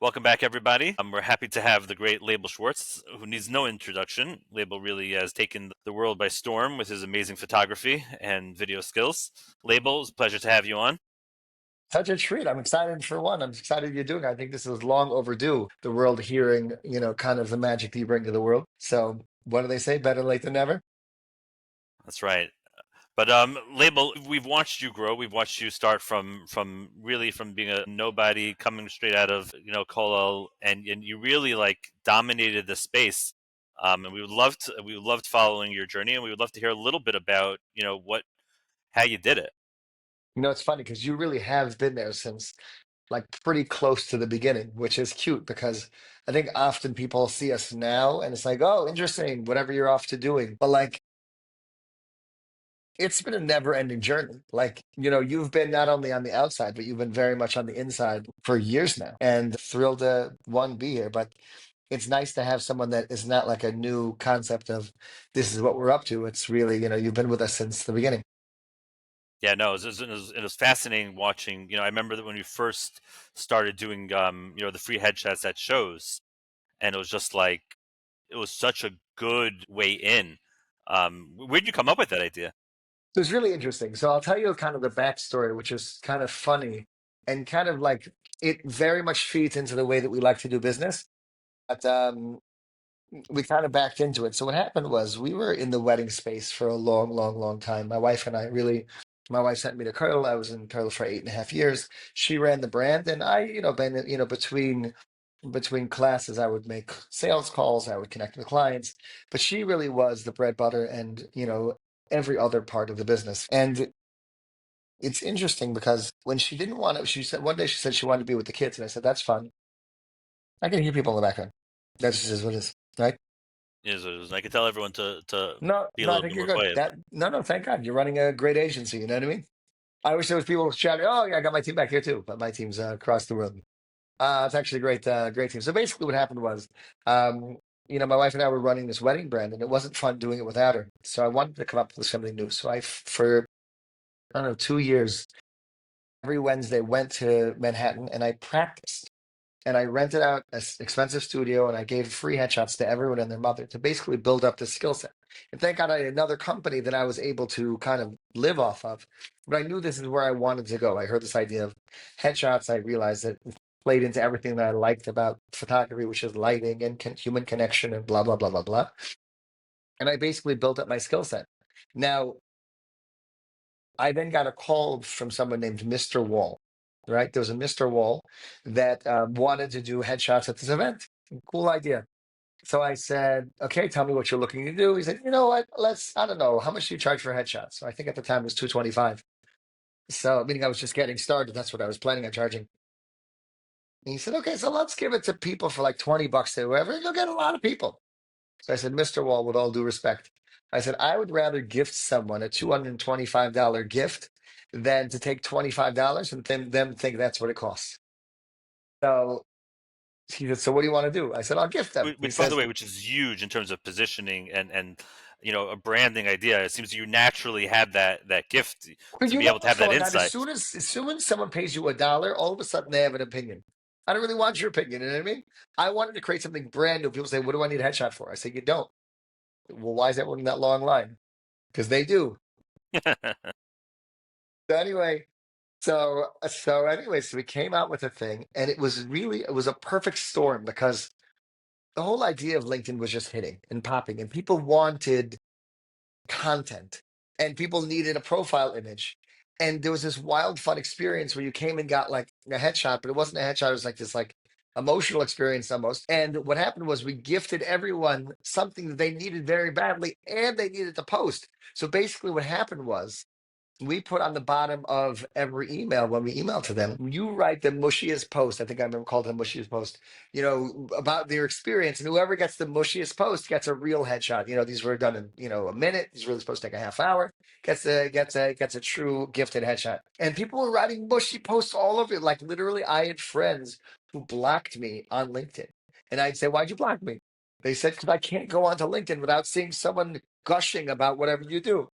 Welcome back, everybody. We're happy to have the great Laibel Schwartz, who needs no introduction. Laibel really has taken the world by storm with his amazing photography and video skills. Laibel, it's a pleasure to have you on. Such a treat. I'm excited for one. I'm excited you're doing it. I think this is long overdue. The world hearing, kind of the magic that you bring to the world. So what do they say? Better late than never. That's right. But Label, we've watched you grow. We've watched you start from really from being a nobody, coming straight out of Kolal, and you really like dominated the space. And we loved following your journey, and we would love to hear a little bit about what how you did it. It's funny because you really have been there since like pretty close to the beginning, which is cute because I think often people see us now and it's like, oh, interesting, whatever you're off to doing. But like, it's been a never-ending journey. Like, you've been not only on the outside, but you've been very much on the inside for years now. And thrilled to one be here. But it's nice to have someone that is not like a new concept of this is what we're up to. It's really, you've been with us since the beginning. Yeah, no, it was fascinating watching. I remember that when we first started doing, the free headshots at shows, and it was just like it was such a good way in. Where'd you come up with that idea? It was really interesting. So I'll tell you kind of the backstory, which is kind of funny and kind of like it very much feeds into the way that we like to do business. But we kind of backed into it. So what happened was we were in the wedding space for a long, long, long time. My wife and I really, my wife sent me to Curl. I was in Curl for 8.5 years. She ran the brand, and I, between classes, I would make sales calls, I would connect with clients, but she really was the bread butter and every other part of the business. And it's interesting because when she didn't want to, she said one day she said she wanted to be with the kids, and I said that's fun. I can hear people in the background. That's just what it is, right? I could tell everyone to No, be a no, I little think bit you're more good. quiet. That no, no, thank God you're running a great agency. You know what I mean? I wish there was people shouting, "Oh yeah, I got my team back here too," but my team's across the room. It's actually a great, great team. So basically, what happened was, um, my wife and I were running this wedding brand, and it wasn't fun doing it without her. So I wanted to come up with something new. So for I don't know 2 years, every Wednesday went to Manhattan and I practiced. And I rented out an expensive studio and I gave free headshots to everyone and their mother to basically build up the skill set. And thank God I had another company that I was able to kind of live off of. But I knew this is where I wanted to go. I heard this idea of headshots. I realized that it played into everything that I liked about photography, which is lighting and human connection and blah, blah, blah, blah, blah. And I basically built up my skill set. Now, I then got a call from someone named Mr. Wall, right? There was a Mr. Wall that wanted to do headshots at this event. Cool idea. So I said, okay, tell me what you're looking to do. He said, you know what? I don't know, how much do you charge for headshots? So I think at the time it was 225. So meaning I was just getting started. That's what I was planning on charging. And he said, okay, so let's give it to people for like 20 bucks to whoever. You'll get a lot of people. So I said, Mr. Wall, with all due respect, I said, I would rather gift someone a $225 gift than to take $25 and then them think that's what it costs. So he said, so what do you want to do? I said, I'll gift them. He Which, by the says, way, which is huge in terms of positioning and a branding idea. It seems you naturally had that gift but to you be know able to what's have that going on? As insight. soon as someone pays you $1, all of a sudden they have an opinion. I don't really want your opinion. You know what I mean? I wanted to create something brand new. People say, what do I need a headshot for? I say, you don't. Well, why is everyone in that long line? Because they do. So anyway, so we came out with a thing, and it was a perfect storm because the whole idea of LinkedIn was just hitting and popping, and people wanted content, and people needed a profile image. And there was this wild fun experience where you came and got like a headshot, but it wasn't a headshot, it was like this like emotional experience almost. And what happened was we gifted everyone something that they needed very badly and they needed to post. So basically what happened was we put on the bottom of every email when we email to them, you write the mushiest post. I think I remember called it the mushiest post, about their experience. And whoever gets the mushiest post gets a real headshot. These were done in, a minute. These were really supposed to take a half hour. Gets a true gifted headshot. And people were writing mushy posts all over it. Like literally, I had friends who blocked me on LinkedIn. And I'd say, why'd you block me? They said, because I can't go onto LinkedIn without seeing someone gushing about whatever you do.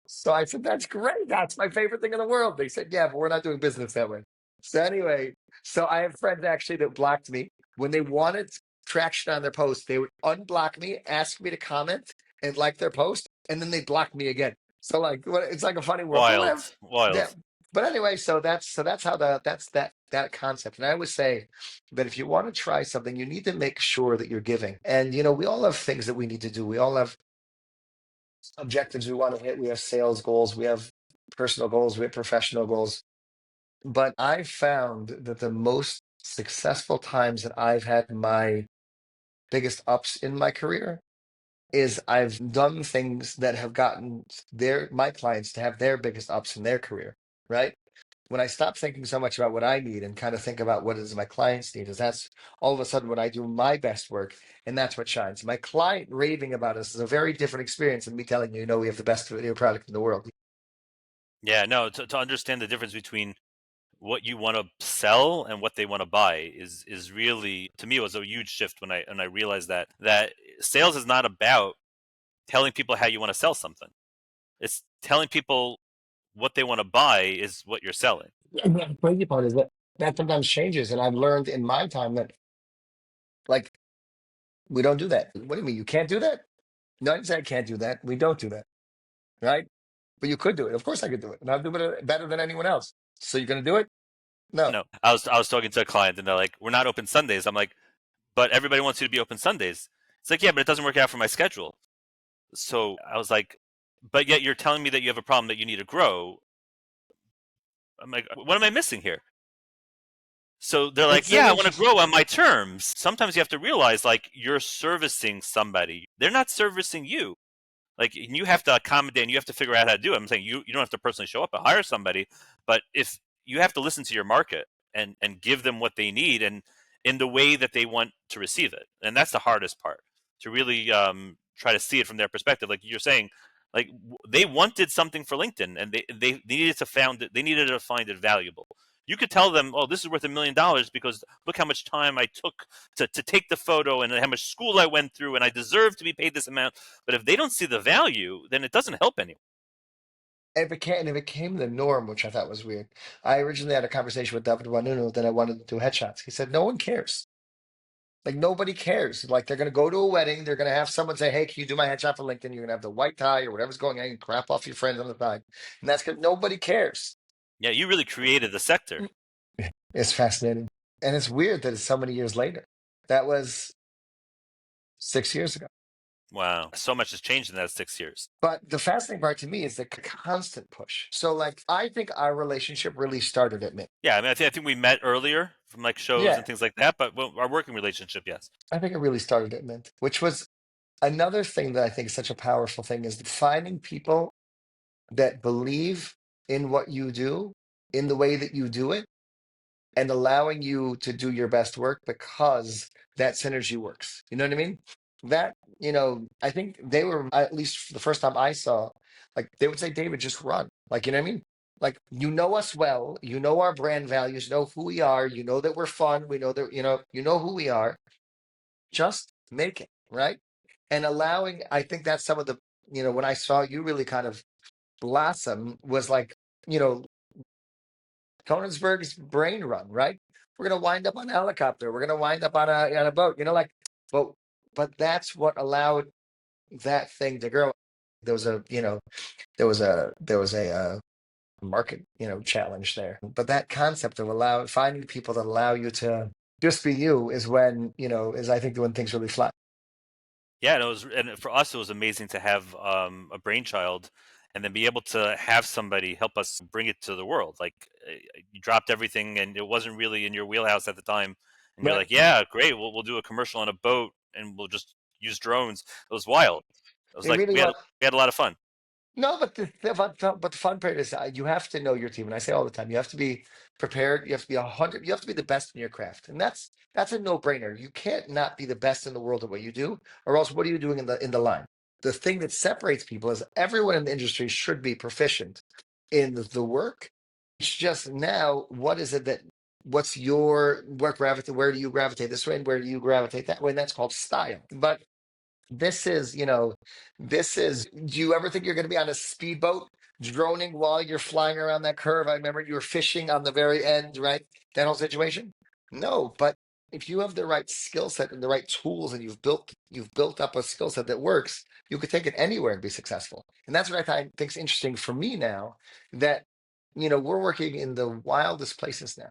So I said, that's great. That's my favorite thing in the world. They said, yeah, but we're not doing business that way. So anyway, So I have friends actually that blocked me when they wanted traction on their post. They would unblock me, ask me to comment and like their post, and then they block me again. So like, it's like a funny world, but Wild, whatever. Yeah. wild. But anyway, so that's how that's that concept. And I always say that if you want to try something, you need to make sure that you're giving. And we all have things that we need to do. We all have objectives we want to hit. We have sales goals. We have personal goals. We have professional goals. But I found that the most successful times that I've had my biggest ups in my career is I've done things that have gotten my clients to have their biggest ups in their career, right? When I stop thinking so much about what I need and kind of think about what does my clients need, is that's all of a sudden when I do my best work, and that's what shines. My client raving about us is a very different experience than me telling you, we have the best video product in the world. Yeah, no, to understand the difference between what you want to sell and what they want to buy is really, to me, it was a huge shift when I realized that sales is not about telling people how you want to sell something. It's telling people what they want to buy is what you're selling. And the crazy part is that that sometimes changes, and I've learned in my time that like we don't do that. What do you mean you can't do that? No, I didn't say I can't do that. We don't do that, right? But you could do it. Of course, I could do it, and I'll do it better than anyone else. So you're going to do it? No. No, I was talking to a client and they're like, "We're not open Sundays." I'm like, "But everybody wants you to be open Sundays." It's like, "Yeah, but it doesn't work out for my schedule." So I was like, "But yet you're telling me that you have a problem that you need to grow." I'm like, "What am I missing here?" So they're like, It's an "Yeah, I want to interest. grow on my terms." Sometimes you have to realize, like, you're servicing somebody. They're not servicing you. Like, you have to accommodate and you have to figure out how to do it. I'm saying you don't have to personally show up and hire somebody, but if you have to listen to your market and give them what they need and in the way that they want to receive it. And that's the hardest part, to really try to see it from their perspective. Like you're saying, like they wanted something for LinkedIn and they needed to found it, they needed to find it valuable. You could tell them, oh, this is worth $1 million because look how much time I took to take the photo and how much school I went through and I deserve to be paid this amount. But if they don't see the value, then it doesn't help anyone. And it became the norm, which I thought was weird. I originally had a conversation with David Wanunu that I wanted to do headshots. He said, no one cares. Like nobody cares. Like they're gonna go to a wedding, they're gonna have someone say, "Hey, can you do my headshot for LinkedIn?" You're gonna have the white tie or whatever's going on, and crap off your friends on the side, and that's because nobody cares. Yeah, you really created the sector. Mm. It's fascinating, and it's weird that it's so many years later. That was 6 years ago. Wow, so much has changed in that 6 years. But the fascinating part to me is the constant push. So, like, I think our relationship really started at me. Yeah, I mean, I think we met earlier from like shows Yeah, and things like that, but well, our working relationship, yes. I think it really started at Mint, which was another thing that I think is such a powerful thing is finding people that believe in what you do, in the way that you do it, and allowing you to do your best work because that synergy works. You know what I mean? That, I think they were, at least the first time I saw, like they would say, David, just run. Like, you know what I mean? Like, you know us well, you know our brand values, you know who we are, you know that we're fun, we know that, you know who we are. Just make it, right? And allowing, I think that's some of the, when I saw you really kind of blossom was like, you know, Konigsberg's brain run, right? We're gonna wind up on a helicopter. We're gonna wind up on a boat. Like, but that's what allowed that thing to grow. There was a market challenge there, but that concept of finding people that allow you to just be you is is I think when things really fly. Yeah, and for us, it was amazing to have a brainchild, and then be able to have somebody help us bring it to the world. Like you dropped everything, and it wasn't really in your wheelhouse at the time, and you're Right. like, "Yeah, great, we'll do a commercial on a boat, and we'll just use drones." It was wild. It was It like really we had was. we had a lot of fun. No, but the fun part is you have to know your team, and I say all the time, you have to be prepared. You have to be 100. You have to be the best in your craft, and that's a no-brainer. You can't not be the best in the world at what you do, or else what are you doing in the line? The thing that separates people is everyone in the industry should be proficient in the work. It's just now, what is it that what's your what gravitate? Where do you gravitate this way, and where do you gravitate that way? And that's called style. But this is, do you ever think you're going to be on a speedboat droning while you're flying around that curve. I remember you were fishing on the very end, right? That whole situation. No, but if you have the right skill set and the right tools, and you've built up a skill set that works, you could take it anywhere and be successful. And that's what think's interesting for me now. That we're working in the wildest places now,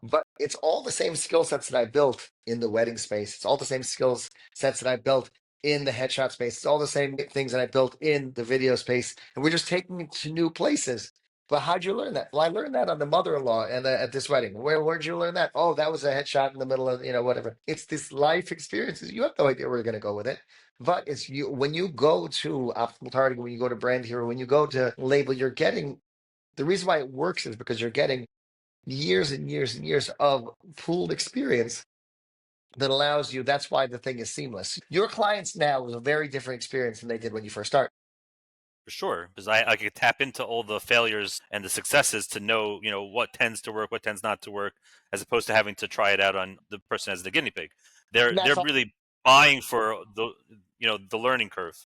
but it's all the same skill sets that I built in the wedding space. It's all the same skills sets that I built in the headshot space. It's all the same things that I built in the video space, and we're just taking it to new places. But how'd you learn that? Well, I learned that on the mother-in-law and at this wedding. Where'd you learn that? Oh, that was a headshot in the middle of whatever. It's this life experiences. You have no idea where you're going to go with it. But it's you when you go to optimal targeting, when you go to brand hero, when you go to label, you're getting the reason why it works is because you're getting years and years and years of pooled experience that allows you. That's why the thing is seamless. Your clients now have a very different experience than they did when you first started. For sure, because I could tap into all the failures and the successes to know, what tends to work, what tends not to work, as opposed to having to try it out on the person as the guinea pig. They're And that's they're all, really buying for the learning curve.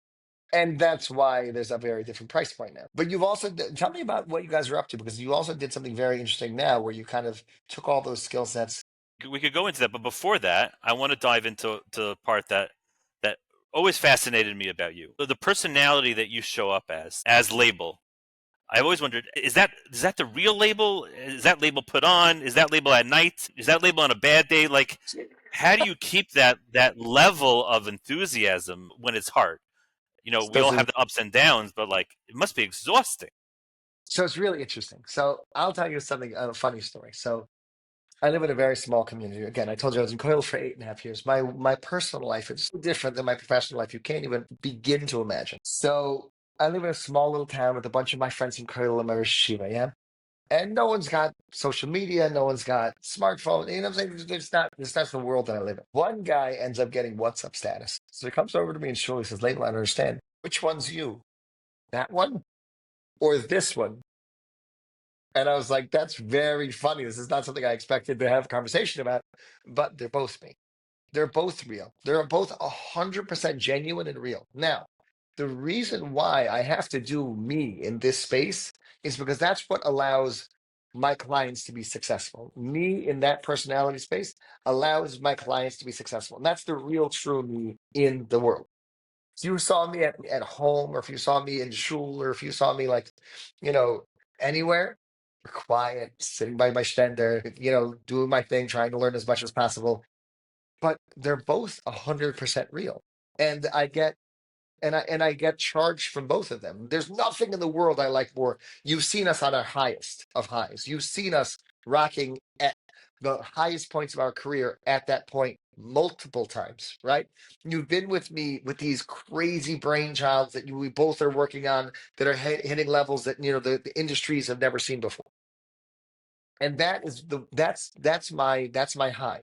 and that's why there's a very different price point now. But you've also tell me about what you guys are up to, because you also did something very interesting now where you kind of took all those skill sets. We could go into that, but before that, I want to dive into the part that always fascinated me about you. The personality that you show up as Label. I've always wondered, is that the real Label? Is that Label put on? Is that Label at night? Is that Label on a bad day? Like, how do you keep that level of enthusiasm when it's hard? We So all it's, have the ups and downs, but like it must be exhausting. so it's really interesting. So I'll tell you something, a funny story. So I live in a very small community. Again, I told you I was in Coil for 8.5 years. My personal life is so different than my professional life. You can't even begin to imagine. So I live in a small little town with a bunch of my friends in Coil and my Shiva, yeah? And no one's got social media, no one's got smartphone. You know what I'm saying? It's not the world that I live in. One guy ends up getting WhatsApp status. So he comes over to me and surely says, Layla, I don't understand. Which one's you? That one or this one? And I was like, that's very funny. This is not something I expected to have a conversation about, but they're both me. They're both real. They're both 100% genuine and real. Now, the reason why I have to do me in this space is because that's what allows my clients to be successful. Me in that personality space allows my clients to be successful. And that's the real true me in the world. If you saw me at home, or if you saw me in shul, or if you saw me like, you know, anywhere, quiet, sitting by my stender, doing my thing, trying to learn as much as possible. But they're both 100% real. And I get charged from both of them. There's nothing in the world I like more. You've seen us on our highest of highs. You've seen us rocking at the highest points of our career at that point multiple times, right? You've been with me with these crazy brainchilds that we both are working on that are hitting levels that the industries have never seen before. And that's my high.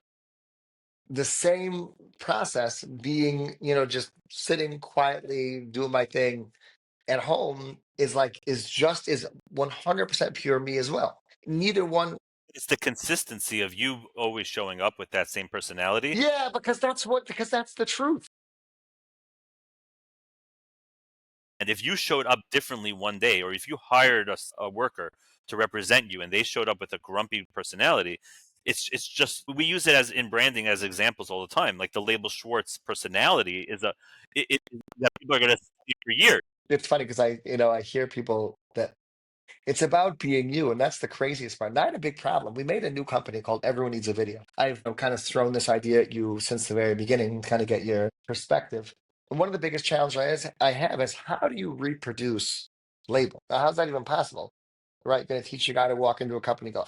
The same process being, just sitting quietly doing my thing at home is just is 100% pure me as well. Neither one. It's the consistency of you always showing up with that same personality. Yeah, because that's the truth. And if you showed up differently one day, or if you hired a worker to represent you and they showed up with a grumpy personality, it's just we use it as in branding as examples all the time. Like the Label Schwartz personality is that people are going to see for years. It's funny because I hear people that it's about being you, and that's the craziest part. And I had a big problem. We made a new company called Everyone Needs a Video. I've kind of thrown this idea at you since the very beginning, kind of get your perspective. And one of the biggest challenges I have is how do you reproduce label? Now, how's that even possible? Right? Going to teach a guy to walk into a company and go,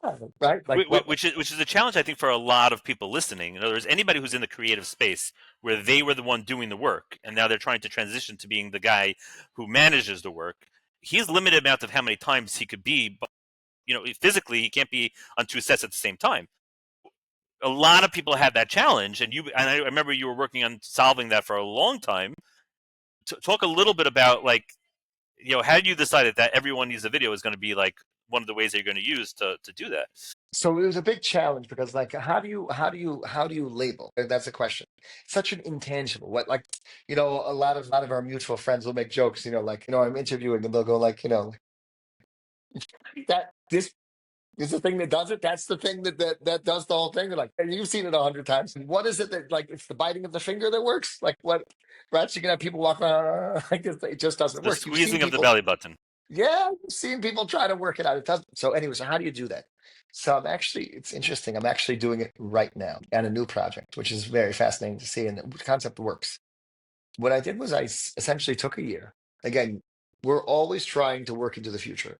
"Oh," right? Like what? Which is a challenge I think for a lot of people listening. In other words, anybody who's in the creative space where they were the one doing the work, and now they're trying to transition to being the guy who manages the work. He's limited amount of how many times he could be, but physically he can't be on two sets at the same time. A lot of people have that challenge, and I remember you were working on solving that for a long time. Talk a little bit about like how you decided that Everyone Needs a Video is going to be like one of the ways that you're going to use to do that. So it was a big challenge because like how do you label? That's the question. Such an intangible. What like a lot of our mutual friends will make jokes, like I'm interviewing and they'll go like, that this is the thing that does it. That's the thing that does the whole thing. They're like, and you've seen it 100 times. What is it that like it's the biting of the finger that works? Like what? Right? You can have people walk around like this. It just doesn't The work. You've seen squeezing of the people. belly button. Yeah, I've seen people try to work it out. It doesn't. So anyway, so how do you do that? So it's interesting. I'm actually doing it right now on a new project, which is very fascinating to see. And the concept works. What I did was essentially took a year. Again, we're always trying to work into the future.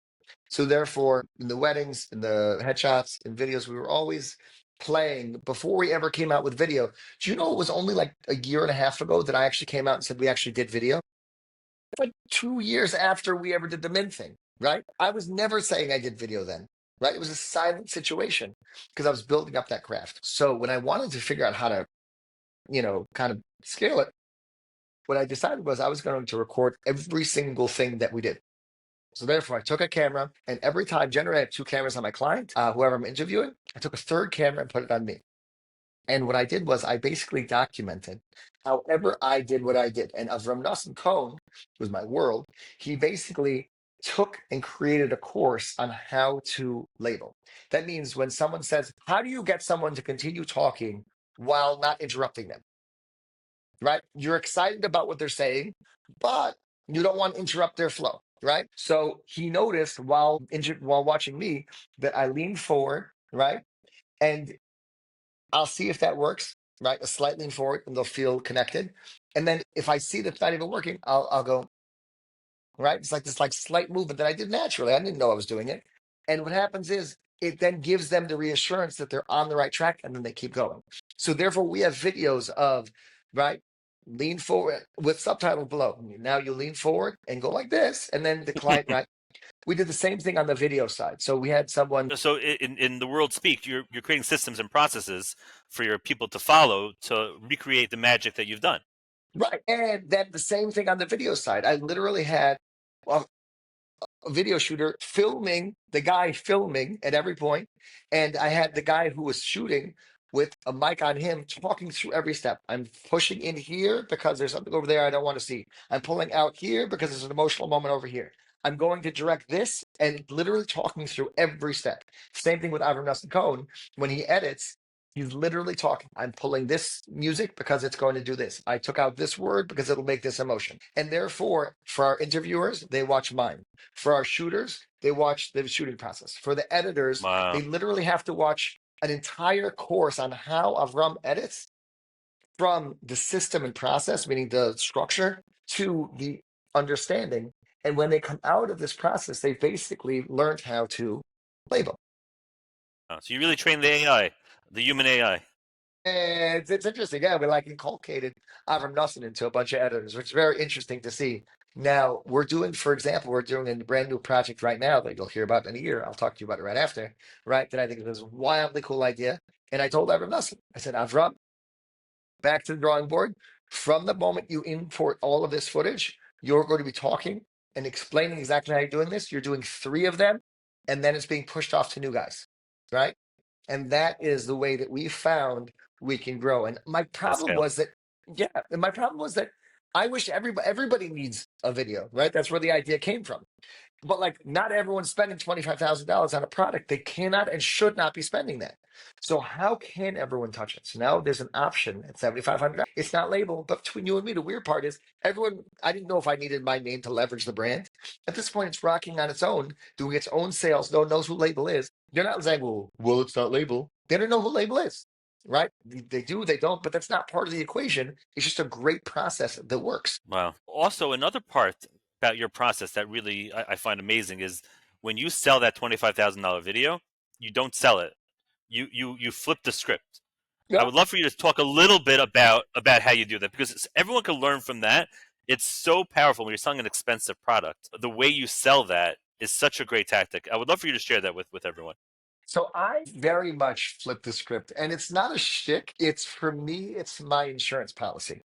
So therefore, in the weddings, in the headshots, in videos, we were always playing before we ever came out with video. Do you know it was only like a year and a half ago that I actually came out and said we actually did video? Like 2 years after we ever did the Min thing, right? I was never saying I did video then, right? It was a silent situation because I was building up that craft. So when I wanted to figure out how to, kind of scale it, what I decided was I was going to record every single thing that we did. So therefore, I took a camera, and every time, generally, I have two cameras on my client, whoever I'm interviewing. I took a third camera and put it on me. And what I did was I basically documented however I did what I did. And Avram Nosson Cohn was my world. He basically took and created a course on how to label. That means when someone says, how do you get someone to continue talking while not interrupting them? Right? You're excited about what they're saying, but you don't want to interrupt their flow. Right. So he noticed while watching me that I leaned forward, right? And I'll see if that works, right? A slight lean forward and they'll feel connected. And then if I see that's not even working, I'll go, right? It's like this like slight movement that I did naturally. I didn't know I was doing it. And what happens is it then gives them the reassurance that they're on the right track and then they keep going. So therefore we have videos of, right? Lean forward with subtitle below. Now you lean forward and go like this. And then the client, right? We did the same thing on the video side. So we had someone. So in the world speak, you're creating systems and processes for your people to follow to recreate the magic that you've done. Right. And then the same thing on the video side. I literally had a video shooter filming the guy filming at every point, and I had the guy who was shooting with a mic on him talking through every step. I'm pushing in here because there's something over there I don't want to see. I'm pulling out here because there's an emotional moment over here. I'm going to direct this and literally talking through every step. Same thing with Avram Nassim Cohen. When he edits, he's literally talking. I'm pulling this music because it's going to do this. I took out this word because it'll make this emotion. And therefore, for our interviewers, they watch mine. For our shooters, they watch the shooting process. For the editors, Wow. they literally have to watch an entire course on how Avram edits from the system and process, meaning the structure, to the understanding. And when they come out of this process, they basically learned how to label. So you really train the AI, the human AI. And it's interesting. Yeah, we like inculcated Avram Nosson into a bunch of editors, which is very interesting to see. Now, for example, we're doing a brand new project right now that you'll hear about in a year. I'll talk to you about it right after, right? That I think is a wildly cool idea. And I told Avram Nosson, I said, Avram, back to the drawing board. From the moment you import all of this footage, you're going to be talking and explaining exactly how you're doing this. You're doing three of them, and then it's being pushed off to new guys, right? And that is the way that we found we can grow. And my At problem scale. was that, yeah, and my problem was that I wish everybody needs a video, right? That's where the idea came from. But like, not everyone's spending $25,000 on a product. They cannot and should not be spending that. So how can everyone touch it? So now there's an option at $7,500. It's not labeled, but between you and me, the weird part is everyone. I didn't know if I needed my name to leverage the brand. At this point, it's rocking on its own, doing its own sales. No one knows who Label is. They're not saying, well, it's not Label. They don't know who Label is, right? They do, they don't, but that's not part of the equation. It's just a great process that works. Wow. Also, another part about your process that really I find amazing is when you sell that $25,000 video, you don't sell it. You flip the script. I Yeah. would love for you to talk a little bit about how you do that because everyone can learn from that. It's so powerful when you're selling an expensive product. The way you sell that is such a great tactic. I would love for you to share that with everyone. So I very much flip the script, and it's not a shtick. It's for me, it's my insurance policy.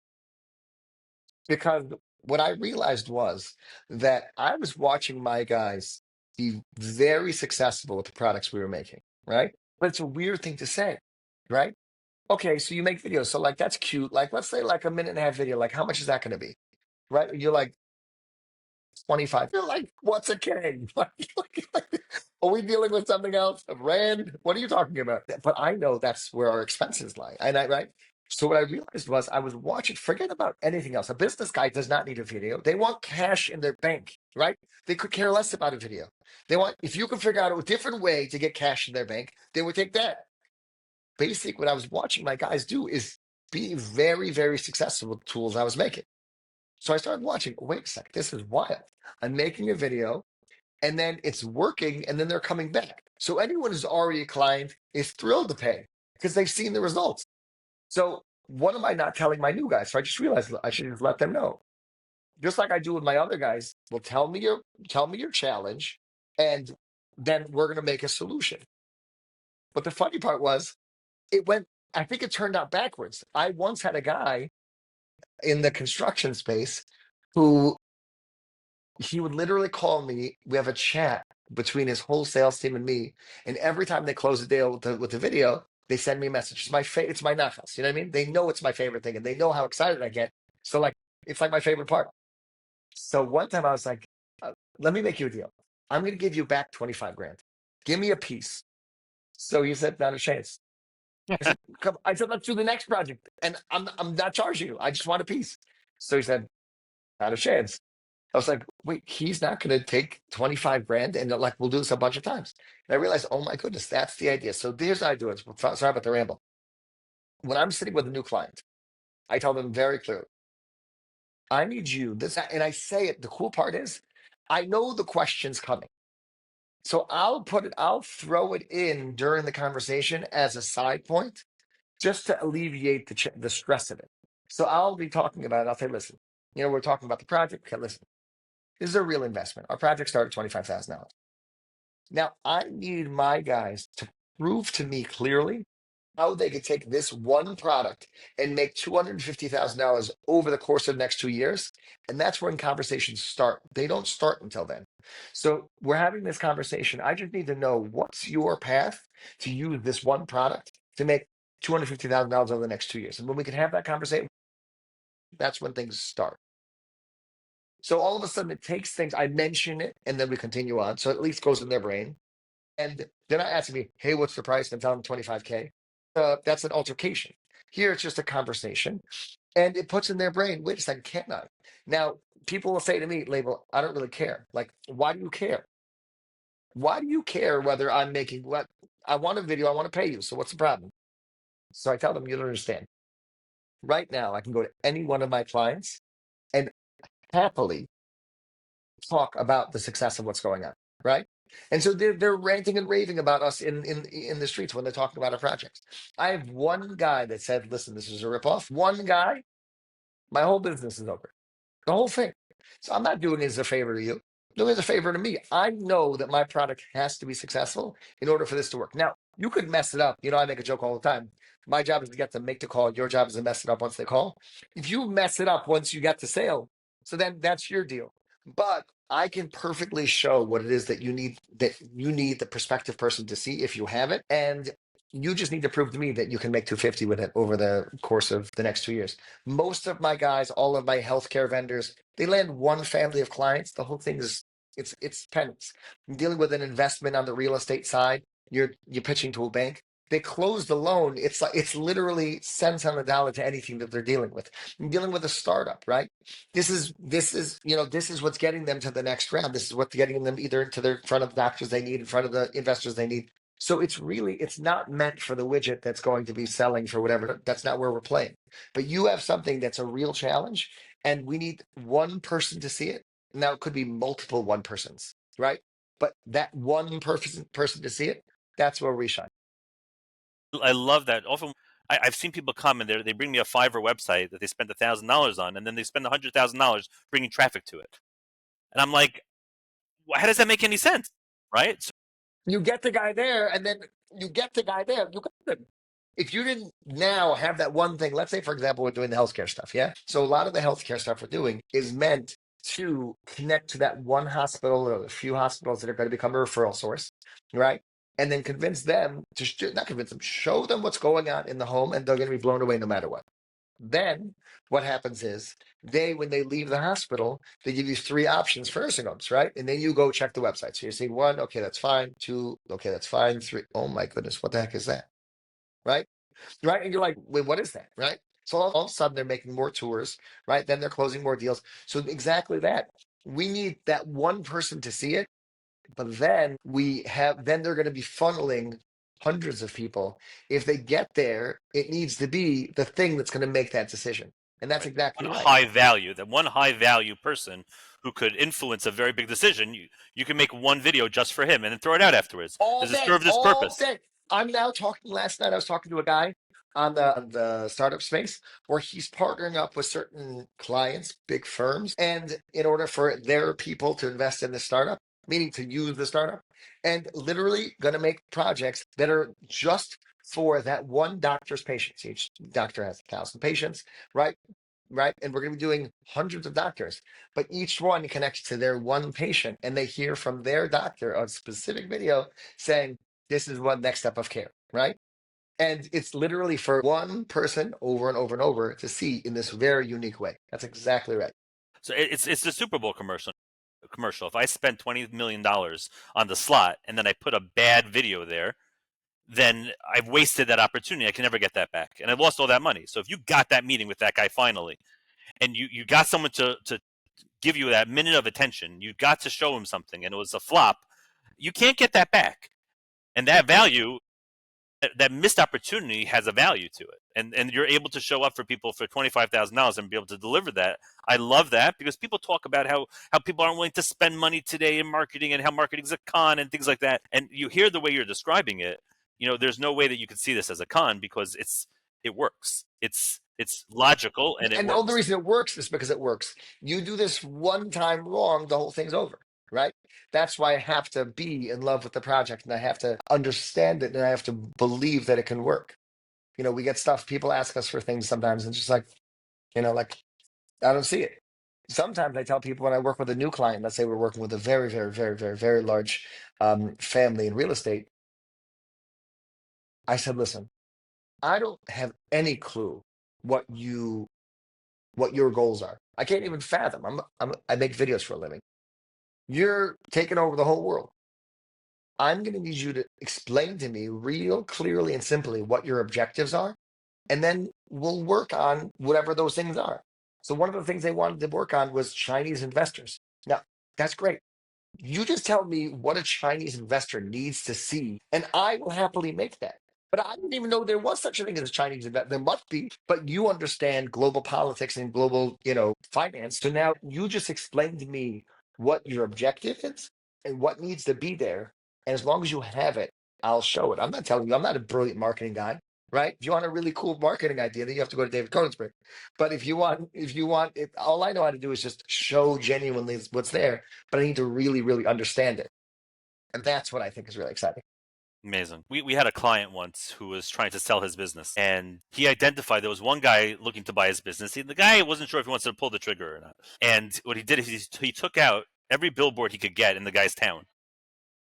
Because what I realized was that I was watching my guys be very successful with the products we were making, right? But it's a weird thing to say, right? Okay, so you make videos. So like that's cute. Like let's say like a minute and a half video. Like how much is that going to be? Right? You're like 25. You're like, what's a K? Are we dealing with something else? A rand? What are you talking about? But I know that's where our expenses lie. And I right. So what I realized was I was watching, forget about anything else. A business guy does not need a video. They want cash in their bank, right? They could care less about a video. They want, if you can figure out a different way to get cash in their bank, they would take that. Basic, what I was watching my guys do is be very, very successful with the tools I was making. So I started watching, wait a sec, this is wild. I'm making a video and then it's working and then they're coming back. So anyone who's already a client is thrilled to pay because they've seen the results. So what am I not telling my new guys? So I just realized I should just let them know. Just like I do with my other guys, well, tell me your challenge, and then we're gonna make a solution. But the funny part was it went, I think it turned out backwards. I once had a guy in the construction space who he would literally call me. We have a chat between his whole sales team and me, and every time they close a deal with the video, they send me a message. It's my nachas. You know what I mean? They know it's my favorite thing, and they know how excited I get. So like, it's like my favorite part. So one time I was like, "Let me make you a deal. I'm going to give you back 25 grand. Give me a piece." So he said, "Not a chance." I said, "Come." I said, "Let's do the next project, and I'm not charging you. I just want a piece." So he said, "Not a chance." I was like, wait, he's not going to take 25 grand and like, we'll do this a bunch of times. And I realized, oh my goodness, that's the idea. So here's how I do it. Sorry about the ramble. When I'm sitting with a new client, I tell them very clearly, I need you this, and I say it. The cool part is I know the question's coming. So I'll throw it in during the conversation as a side point just to alleviate the stress of it. So I'll be talking about it. I'll say, listen, we're talking about the project. Okay, listen, this is a real investment. Our project started at $25,000. Now, I need my guys to prove to me clearly how they could take this one product and make $250,000 over the course of the next 2 years. And that's when conversations start. They don't start until then. So we're having this conversation. I just need to know what's your path to use this one product to make $250,000 over the next 2 years. And when we can have that conversation, that's when things start. So all of a sudden, it takes things, I mention it, and then we continue on. So it at least goes in their brain. And they're not asking me, hey, what's the price? And I'm telling them 25K. That's an altercation. Here, it's just a conversation. And it puts in their brain, wait a second, can't I? Now, people will say to me, Label, I don't really care. Like, why do you care? Why do you care whether I'm making what? I want a video, I want to pay you. So what's the problem? So I tell them, you don't understand. Right now, I can go to any one of my clients and happily talk about the success of what's going on, right? And so they're ranting and raving about us in the streets when they're talking about our projects. I have one guy that said, "Listen, this is a ripoff." One guy, my whole business is over. The whole thing. So I'm not doing it as a favor to you. I'm doing it as a favor to me. I know that my product has to be successful in order for this to work. Now, you could mess it up. I make a joke all the time. My job is to get them make the call. Your job is to mess it up once they call. If you mess it up once you get the sale, so then that's your deal. But I can perfectly show what it is that you need the prospective person to see if you have it. And you just need to prove to me that you can make 250 with it over the course of the next 2 years. Most of my guys, all of my healthcare vendors, they land one family of clients. The whole thing is it's pennies. I'm dealing with an investment on the real estate side. You're pitching to a bank. They close the loan. It's like it's literally cents on the dollar to anything that they're dealing with. I'm dealing with a startup, right? This is what's getting them to the next round. This is what's getting them either into the front of the doctors they need, in front of the investors they need. So it's not meant for the widget that's going to be selling for whatever. That's not where we're playing. But you have something that's a real challenge, and we need one person to see it. Now it could be multiple one persons, right? But that one person to see it, that's where we shine. I love that. Often, I've seen people come and they bring me a Fiverr website that they spent $1,000 on, and then they spend $100,000 bringing traffic to it, and I'm like, how does that make any sense, right? So You get the guy there, and then you get the guy there. You got them. If you didn't now have that one thing, let's say, for example, we're doing the healthcare stuff, yeah? So a lot of the healthcare stuff we're doing is meant to connect to that one hospital or a few hospitals that are going to become a referral source, right? And then convince them to not convince them, show them what's going on in the home, and they're going to be blown away no matter what. Then what happens is when they leave the hospital, they give you three options for nursing homes, right? And then you go check the website. So you see one, okay, that's fine. Two, okay, that's fine. Three, oh my goodness, what the heck is that? Right? Right? And you're like, wait, what is that? Right? So all of a sudden they're making more tours, right? Then they're closing more deals. So exactly that. We need that one person to see it, but then they're going to be funneling hundreds of people. If they get there, it needs to be the thing that's going to make that decision. And that's Right. exactly One right. high value, that one high value person who could influence a very big decision, you can make one video just for him and then throw it out afterwards. All Does it day, serve this all purpose? day. I'm now talking. Last night, I was talking to a guy on the startup space where he's partnering up with certain clients, big firms, and in order for their people to invest in the startup, meaning to use the startup, and literally going to make projects that are just for that one doctor's patients. Each doctor has 1,000 patients, right? Right? And we're going to be doing hundreds of doctors, but each one connects to their one patient and they hear from their doctor a specific video saying, this is what next step of care, right? And it's literally for one person over and over and over to see in this very unique way. That's exactly right. So it's the Super Bowl commercial. If I spend $20 million on the slot and then I put a bad video there, then I've wasted that opportunity. I can never get that back, and I've lost all that money. So if you got that meeting with that guy finally, and you got someone to give you that minute of attention, you got to show him something, and it was a flop, you can't get that back. And that value, that missed opportunity, has a value to it, and you're able to show up for people for $25,000 and be able to deliver that. I love that, because people talk about how people aren't willing to spend money today in marketing, and how marketing's a con and things like that. And you hear the way you're describing it, there's no way that you could see this as a con, because it works. It's logical and it And the only works. reason it works is because it works. You do this one time wrong, the whole thing's over, right? That's why I have to be in love with the project and I have to understand it and I have to believe that it can work. We get stuff, people ask us for things sometimes and just like, like I don't see it. Sometimes I tell people when I work with a new client, let's say we're working with a very, very, very, very, very large family in real estate. I said, listen, I don't have any clue what what your goals are. I can't even fathom. I make videos for a living. You're taking over the whole world. I'm going to need you to explain to me real clearly and simply what your objectives are, and then we'll work on whatever those things are. So one of the things they wanted to work on was Chinese investors. Now, that's great. You just tell me what a Chinese investor needs to see, and I will happily make that. But I didn't even know there was such a thing as a Chinese investor. There must be, but you understand global politics and global, finance. So now you just explain to me what your objective is and what needs to be there. And as long as you have it, I'll show it. I'm not telling you, I'm not a brilliant marketing guy, right? If you want a really cool marketing idea, then you have to go to David Coningsberg. But if you want it, all I know how to do is just show genuinely what's there, but I need to really, really understand it. And that's what I think is really exciting. Amazing. We had a client once who was trying to sell his business, and he identified there was one guy looking to buy his business. The guy wasn't sure if he wants to pull the trigger or not. And what he did is he took out every billboard he could get in the guy's town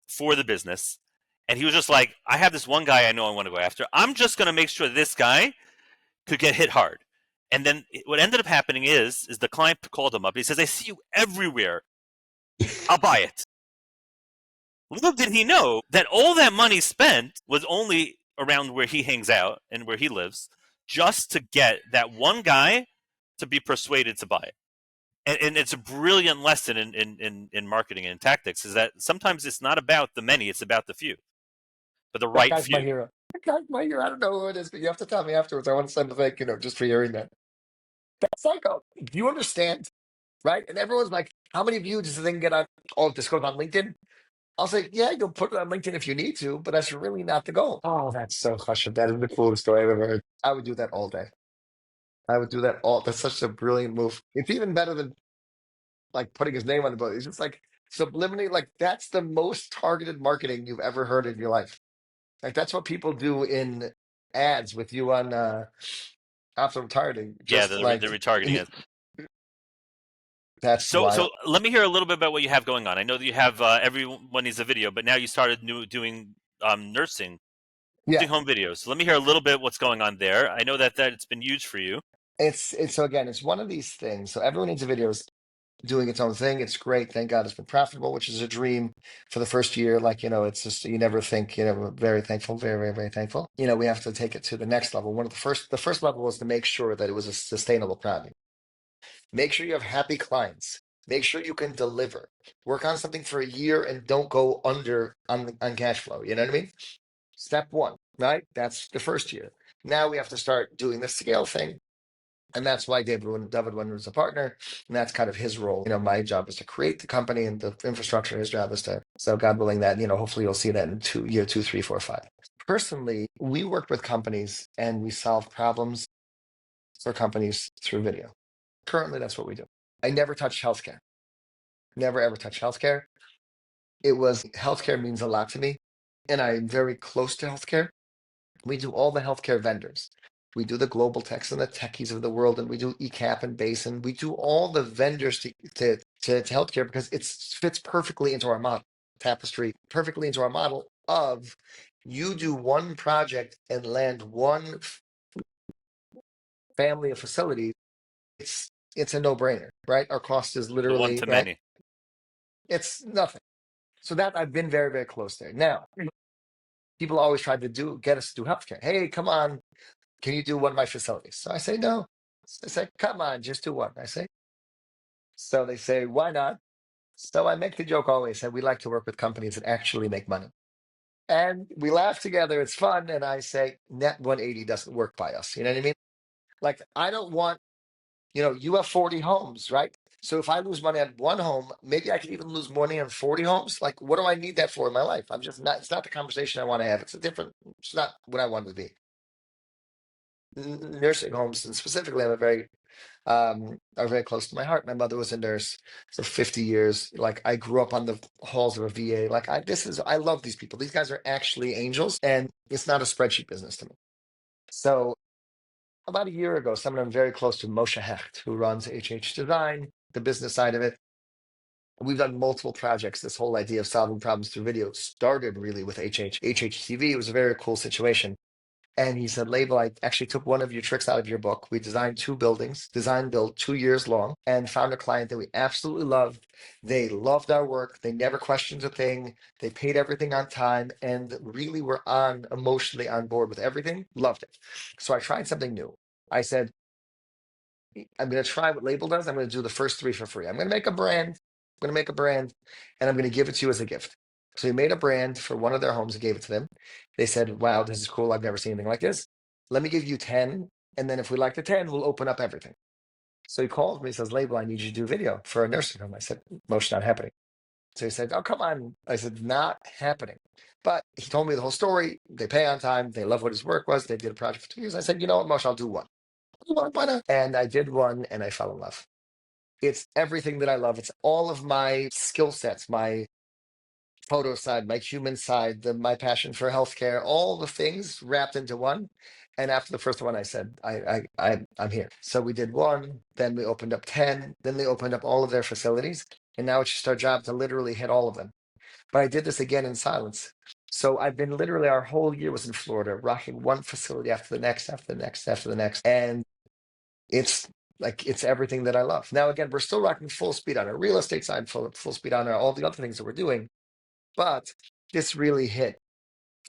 for the business. And he was just like, I have this one guy I know I want to go after. I'm just going to make sure this guy could get hit hard. And then what ended up happening is the client called him up. And he says, I see you everywhere. I'll buy it. Little did he know that all that money spent was only around where he hangs out and where he lives, just to get that one guy to be persuaded to buy it. And it's a brilliant lesson in marketing and tactics, is that sometimes it's not about the many, it's about the few, but the That right guy's my few. hero. That guy's my hero. I don't know who it is, but you have to tell me afterwards. I want to send a thank you note just for hearing that. That's psycho. Do you understand? Right? And everyone's like, how many views does the thing get on? Oh, this goes on LinkedIn? I'll say, yeah, you'll put it on LinkedIn if you need to, but that's really not the goal. Oh, that's so hush. That is the coolest story I've ever heard. I would do that all day. I would do that all. That's such a brilliant move. It's even better than like putting his name on the boat. It's just like subliminally, like that's the most targeted marketing you've ever heard in your life. Like that's what people do in ads with you on after retargeting. Yeah, Just the like retargeting is. That's So, why. so let me hear a little bit about what you have going on. I know that you have everyone needs a video, but now you started doing nursing Yeah, home videos. So let me hear a little bit what's going on there. I know that it's been huge for you. it's so again, it's one of these things. So everyone needs a video is doing its own thing. It's great. Thank God it's been profitable, which is a dream for the first year. Like, it's just you never think, very thankful, very, very, very thankful. We have to take it to the next level. One of the first level was to make sure that it was a sustainable product. Make sure you have happy clients. Make sure you can deliver. Work on something for a year and don't go under on cash flow. You know what I mean? Step one, right? That's the first year. Now we have to start doing the scale thing. And that's why David Wynn was a partner. And that's kind of his role. My job is to create the company and the infrastructure. His job is to, so God willing that, hopefully you'll see that in year two, three, four, five. Personally, we work with companies and we solve problems for companies through video. Currently, that's what we do. I never touched healthcare. Never ever touched healthcare. Healthcare means a lot to me. And I'm very close to healthcare. We do all the healthcare vendors. We do the global techs and the techies of the world, and we do ECAP and Basin. We do all the vendors to healthcare because it fits perfectly into our model. Tapestry perfectly into our model of you do one project and land one family of facilities. It's a no-brainer, right? Our cost is The one literally to right. many. It's nothing. So that I've been very, very close there. Now, people always try to get us to do healthcare. Hey, come on, can you do one of my facilities? So I say, no. I say, come on, just do one. I say, so they say, why not? So I make the joke always, and we like to work with companies that actually make money. And we laugh together. It's fun. And I say, net 180 doesn't work by us. You know what I mean? Like, I don't want, you have 40 homes, right? So if I lose money on one home, maybe I could even lose money on 40 homes. Like, what do I need that for in my life? I'm just not, it's not the conversation I want to have. It's not what I want to be. Nursing homes, and specifically, are very close to my heart. My mother was a nurse for 50 years. Like, I grew up on the halls of a VA. Like, I love these people. These guys are actually angels, and it's not a spreadsheet business to me. So about a year ago, someone I'm very close to, Moshe Hecht, who runs HH Design, the business side of it. We've done multiple projects. This whole idea of solving problems through video started really with HHTV. It was a very cool situation. And he said, Label, I actually took one of your tricks out of your book. We designed two buildings, design build 2 years long, and found a client that we absolutely loved. They loved our work. They never questioned a thing. They paid everything on time and really were emotionally on board with everything. Loved it. So I tried something new. I said, I'm going to try what Label does. I'm going to do the first three for free. I'm going to make a brand. I'm going to make a brand and I'm going to give it to you as a gift. So he made a brand for one of their homes and gave it to them. They said, wow, this is cool. I've never seen anything like this. Let me give you 10. And then if we like the 10, we'll open up everything. So he calls me, he says, Label, I need you to do video for a nursing home. I said, Motion, not happening. So he said, oh, come on. I said, not happening. But he told me the whole story. They pay on time. They love what his work was. They did a project for 2 years. I said, you know what, Moshe, I'll do one. Why not? And I did one and I fell in love. It's everything that I love. It's all of my skill sets, my photo side, my human side, my passion for healthcare, all the things wrapped into one. And after the first one, I said, I'm here. So we did one, then we opened up 10, then they opened up all of their facilities. And now it's just our job to literally hit all of them. But I did this again in silence. So I've been literally, our whole year was in Florida, rocking one facility after the next, after the next, after the next. And it's everything that I love. Now, again, we're still rocking full speed on our real estate side, full speed on all the other things that we're doing. But this really hit.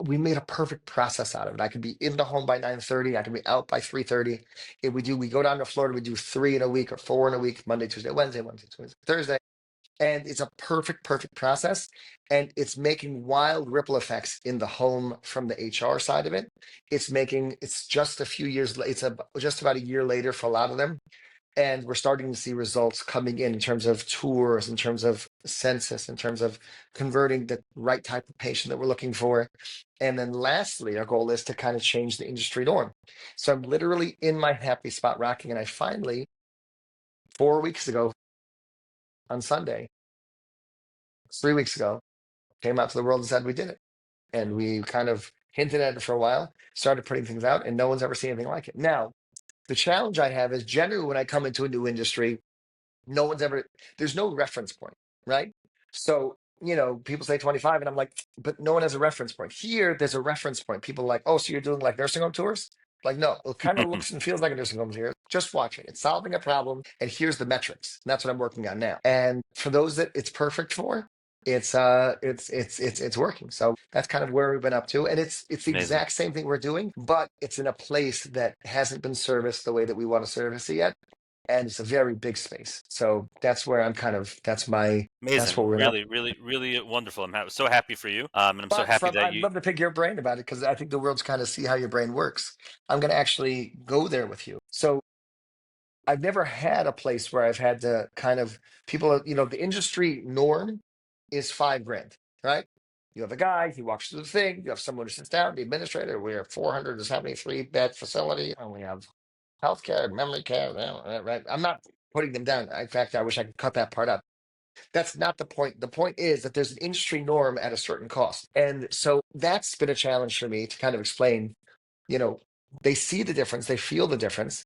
We made a perfect process out of it. I could be in the home by 9:30. I could be out by 3:30. If we go down to Florida, we do 3 in a week or 4 in a week, Monday, Tuesday, Wednesday, Tuesday, Thursday. And it's a perfect, perfect process. And it's making wild ripple effects in the home from the HR side of it. It's just a few years, just about a year later for a lot of them. And we're starting to see results coming in terms of tours, in terms of census, in terms of converting the right type of patient that we're looking for. And then lastly, our goal is to kind of change the industry norm. So I'm literally in my happy spot rocking. And I finally, 4 weeks ago on Sunday, 3 weeks ago, came out to the world and said we did it. And we kind of hinted at it for a while, started putting things out, and no one's ever seen anything like it. Now, the challenge I have is generally when I come into a new industry, No one's ever, there's no reference point, right? So, people say 25, and I'm like, but no one has a reference point. Here, there's a reference point. People are like, oh, so you're doing like nursing home tours? Like, no, it kind of looks and feels like a nursing home here. Just watch it. It's solving a problem, and here's the metrics. And that's what I'm working on now. And for those that it's perfect for, it's working. So that's kind of where we've been up to. And it's the Amazing. exact same thing we're doing, but it's in a place that hasn't been serviced the way that we want to service it yet, and it's a very big space. So that's where I'm kind of that's Amazing. what we're now. Really, really, really wonderful. So happy for you. And I'm so But happy from that I'd you. love to pick your brain about it because I think the world's kind of see how your brain works. I'm going to actually go there with you. So I've never had a place where I've had to kind of people. The industry norm is 5 grand, right? You have a guy, he walks through the thing. You have someone who sits down, the administrator. We have 400 is how many 3-bed facility, and we have healthcare, memory care, right? I'm not putting them down. In fact, I wish I could cut that part out. That's not the point. The point is that there's an industry norm at a certain cost. And so that's been a challenge for me to kind of explain, you know, they see the difference, they feel the difference.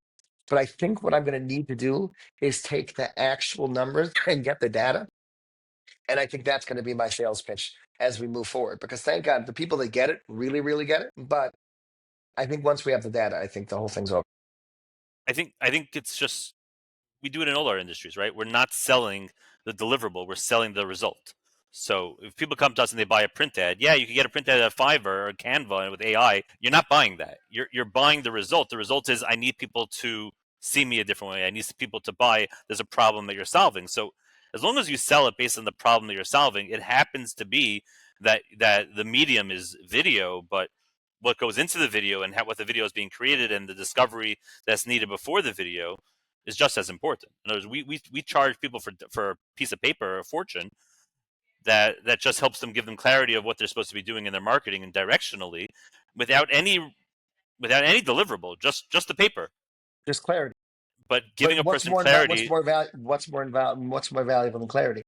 But I think what I'm going to need to do is take the actual numbers and get the data. And I think that's going to be my sales pitch as we move forward. Because thank God the people that get it really, really get it. But I think once we have the data, I think the whole thing's over. I think it's just we do it in all our industries, right? We're not selling the deliverable; we're selling the result. So if people come to us and they buy a print ad, yeah, you can get a print ad at Fiverr or Canva with AI. You're not buying that. You're buying the result. The result is I need people to see me a different way. I need people to buy. There's a problem that you're solving. So as long as you sell it based on the problem that you're solving, it happens to be that the medium is video, but what goes into the video and what the video is being created and the discovery that's needed before the video is just as important. In other words, we charge people for a piece of paper a fortune that just helps them give them clarity of what they're supposed to be doing in their marketing and directionally without any deliverable, just the paper. Just clarity. But But giving a person clarity, what's more valuable than clarity?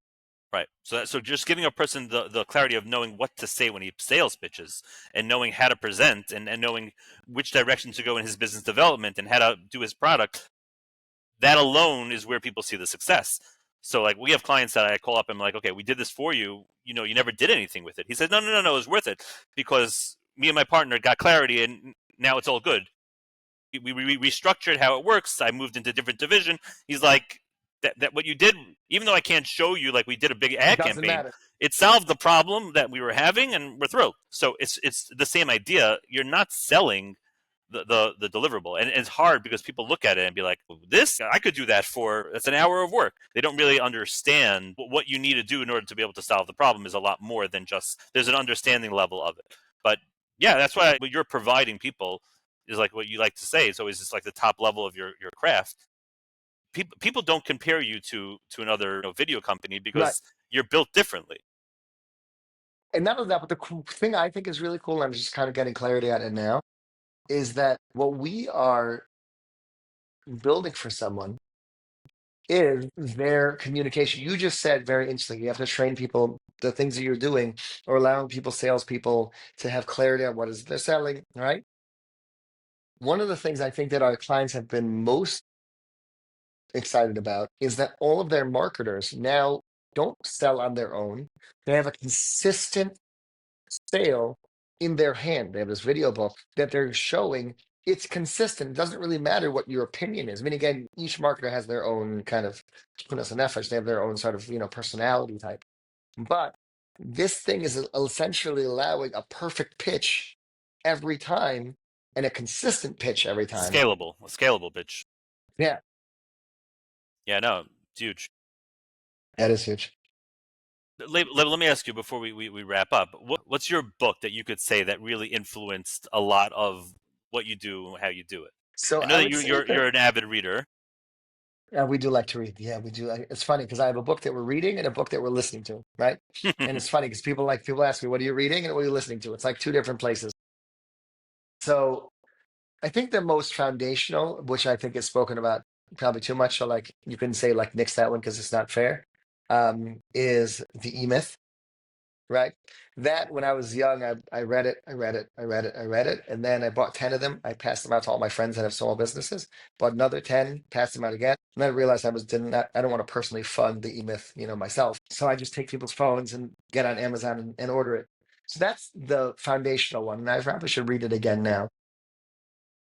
right? So just giving a person the clarity of knowing what to say when he sales pitches and knowing how to present and knowing which direction to go in his business development and how to do his product, that alone is where people see the success. So like we have clients that I call up and I'm like, okay, we did this for you. You never did anything with it. He said, no, it was worth it because me and my partner got clarity and now it's all good. We restructured how it works. I moved into a different division. He's like, that what you did, even though I can't show you like we did a big ad Doesn't campaign, matter. it solved the problem that we were having and we're thrilled. So it's the same idea. You're not selling the deliverable, and it's hard because people look at it and be like, this I could do that for that's an hour of work. They don't really understand what you need to do in order to be able to solve the problem is a lot more than just there's an understanding level of it. But yeah, that's why what you're providing people is like what you like to say. It's always just like the top level of your craft. People don't compare you to another video company Right. because you're built differently. And none of that, but the cool thing I think is really cool, and I'm just kind of getting clarity on it now, is that what we are building for someone is their communication. You just said very interesting. You have to train people. The things that you're doing or allowing people, salespeople, to have clarity on what is they're selling. Right. One of the things I think that our clients have been most excited about is that all of their marketers now don't sell on their own. They have a consistent sale in their hand. They have this video book that they're showing. It's consistent. It doesn't really matter what your opinion is. I mean, again, each marketer has their own kind of put us an effort. They have their own sort of personality type. But this thing is essentially allowing a perfect pitch every time and a consistent pitch every time. A scalable pitch. Yeah, Yeah, no, it's huge. that is huge. Let me ask you before we wrap up. What's your book that you could say that really influenced a lot of what you do and how you do it? So I know I that would say that you're an avid reader. we do like to read. Yeah, we do. It's funny because I have a book that we're reading and a book that we're listening to, right? And it's funny because people ask me, "What are you reading and what are you listening to?" It's like two different places. So I think the most foundational, which I think is spoken about probably too much, so like you can say like nix that one because it's not fair, is the E Myth. right? That when I was young, I read it, I read it, I read it, I read it, and then I bought 10 of them. I passed them out to all my friends that have small businesses. Bought another 10, passed them out again. And then I realized I don't want to personally fund the E-Myth, myself. So I just take people's phones and get on Amazon and order it. So that's the foundational one. And I probably should read it again now.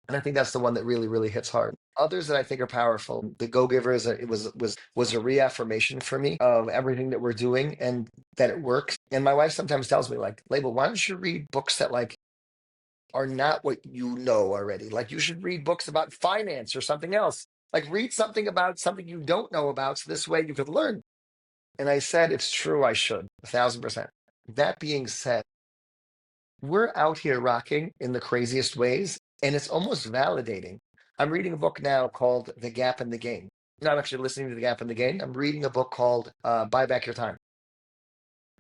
And I think that's the one that really, really hits hard. Others that I think are powerful. The Go Giver was a reaffirmation for me of everything that we're doing and that it works. And my wife sometimes tells me, like, Label, why don't you read books that like are not what you know already? Like you should read books about finance or something else. Like read something about something you don't know about, so this way you could learn. And I said, it's true, I should, 1,000%. That being said, we're out here rocking in the craziest ways, and it's almost validating. I'm reading a book now called The Gap in the Game. No, I'm actually listening to The Gap in the Game. I'm reading a book called Buy Back Your Time.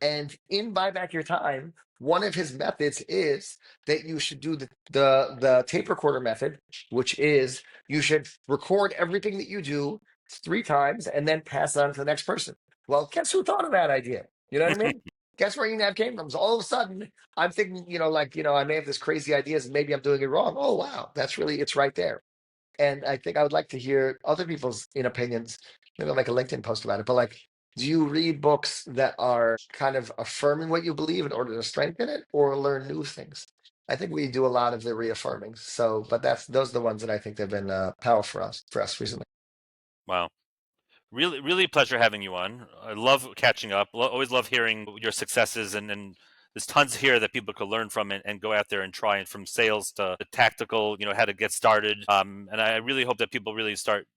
And in Buy Back Your Time, one of his methods is that you should do the tape recorder method, which is you should record everything that you do 3 times and then pass it on to the next person. Well, guess who thought of that idea? You know what I mean? Guess where that came from? So all of a sudden, I'm thinking, I may have this crazy ideas and maybe I'm doing it wrong. Oh, wow, it's right there. And I think I would like to hear other people's opinions. Maybe I'll make a LinkedIn post about it. But like, do you read books that are kind of affirming what you believe in order to strengthen it, or learn new things? I think we do a lot of the reaffirming. So, but those are the ones that I think have been powerful for us recently. Wow. Really, really pleasure having you on. I love catching up. Always love hearing your successes, and there's tons here that people could learn from and go out there and try. And from sales to the tactical, how to get started. And I really hope that people really start,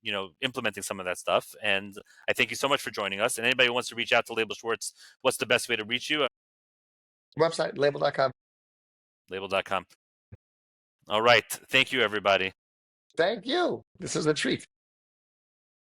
implementing some of that stuff. And I thank you so much for joining us. And anybody who wants to reach out to Label Schwartz, what's the best way to reach you? Website, label.com. Label.com. All right. Thank you, everybody. Thank you. This is a treat.